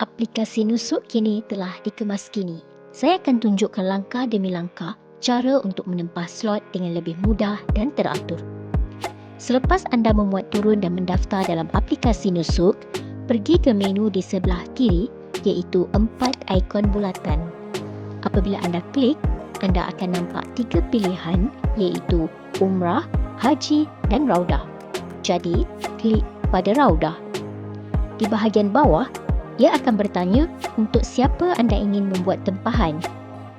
Aplikasi Nusuk kini telah dikemas kini. Saya akan tunjukkan langkah demi langkah cara untuk menempah slot dengan lebih mudah dan teratur. Selepas anda memuat turun dan mendaftar dalam aplikasi Nusuk, pergi ke menu di sebelah kiri iaitu 4 ikon bulatan. Apabila anda klik, anda akan nampak 3 pilihan iaitu Umrah, Haji dan Raudah. Jadi, klik pada Raudah. Di bahagian bawah, ia akan bertanya untuk siapa anda ingin membuat tempahan.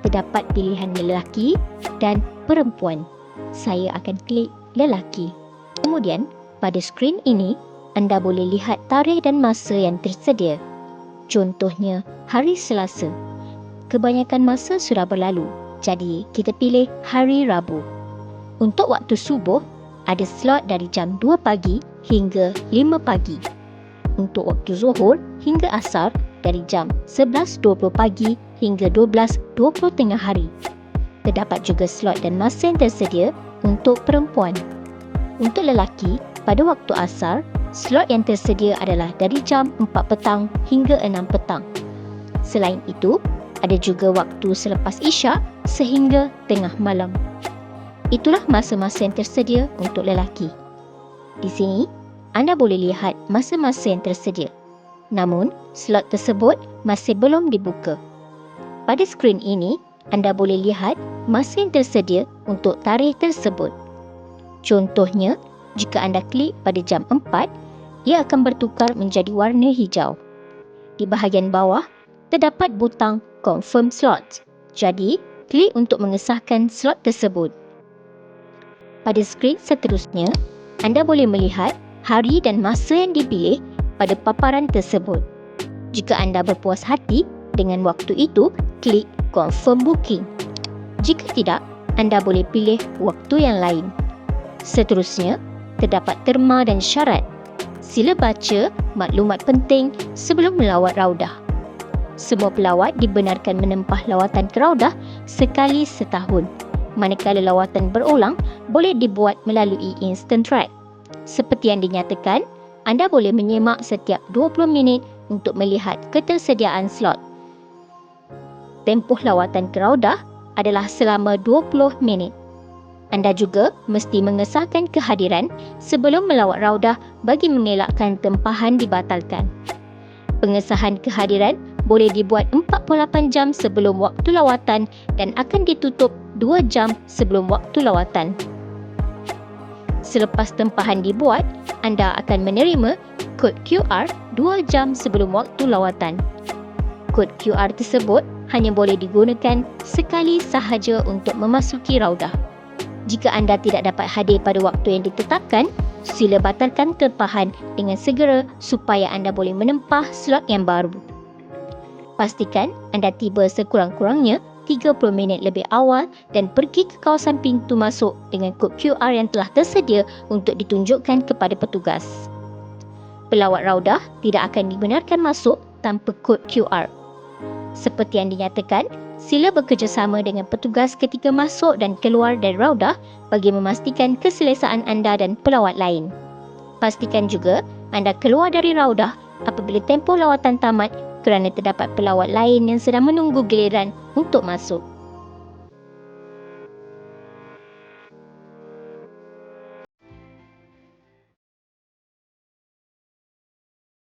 Terdapat pilihan lelaki dan perempuan. Saya akan klik lelaki. Kemudian, pada skrin ini, anda boleh lihat tarikh dan masa yang tersedia. Contohnya, hari Selasa. Kebanyakan masa sudah berlalu, jadi kita pilih hari Rabu. Untuk waktu subuh, ada slot dari jam 2 pagi hingga 5 pagi. Untuk waktu zuhur hingga asar dari jam 11.20 pagi hingga 12.20 tengah hari. Terdapat juga slot dan masa yang tersedia untuk perempuan. Untuk lelaki, pada waktu asar, slot yang tersedia adalah dari jam 4 petang hingga 6 petang. Selain itu, ada juga waktu selepas isyak sehingga tengah malam. Itulah masa-masa yang tersedia untuk lelaki. Di sini, anda boleh lihat masa-masa yang tersedia. Namun, slot tersebut masih belum dibuka. Pada skrin ini, anda boleh lihat masa yang tersedia untuk tarikh tersebut. Contohnya, jika anda klik pada jam 4, ia akan bertukar menjadi warna hijau. Di bahagian bawah, terdapat butang Confirm Slot. Jadi, klik untuk mengesahkan slot tersebut. Pada skrin seterusnya, anda boleh melihat hari dan masa yang dipilih pada paparan tersebut. Jika anda berpuas hati dengan waktu itu, klik Confirm Booking. Jika tidak, anda boleh pilih waktu yang lain. Seterusnya, terdapat terma dan syarat. Sila baca maklumat penting sebelum melawat Raudah. Semua pelawat dibenarkan menempah lawatan ke Raudah sekali setahun. Manakala lawatan berulang, boleh dibuat melalui Instant Track. Seperti yang dinyatakan, anda boleh menyemak setiap 20 minit untuk melihat ketersediaan slot. Tempoh lawatan ke Raudah adalah selama 20 minit. Anda juga mesti mengesahkan kehadiran sebelum melawat Raudah bagi mengelakkan tempahan dibatalkan. Pengesahan kehadiran boleh dibuat 48 jam sebelum waktu lawatan dan akan ditutup 2 jam sebelum waktu lawatan. Selepas tempahan dibuat, anda akan menerima kod QR 2 jam sebelum waktu lawatan. Kod QR tersebut hanya boleh digunakan sekali sahaja untuk memasuki Raudah. Jika anda tidak dapat hadir pada waktu yang ditetapkan, sila batalkan tempahan dengan segera supaya anda boleh menempah slot yang baru. Pastikan anda tiba sekurang-kurangnya 30 minit lebih awal dan pergi ke kawasan pintu masuk dengan kod QR yang telah tersedia untuk ditunjukkan kepada petugas. Pelawat Raudah tidak akan dibenarkan masuk tanpa kod QR. Seperti yang dinyatakan, sila bekerjasama dengan petugas ketika masuk dan keluar dari Raudah bagi memastikan keselesaan anda dan pelawat lain. Pastikan juga anda keluar dari Raudah apabila tempoh lawatan tamat kerana terdapat pelawat lain yang sedang menunggu giliran untuk masuk.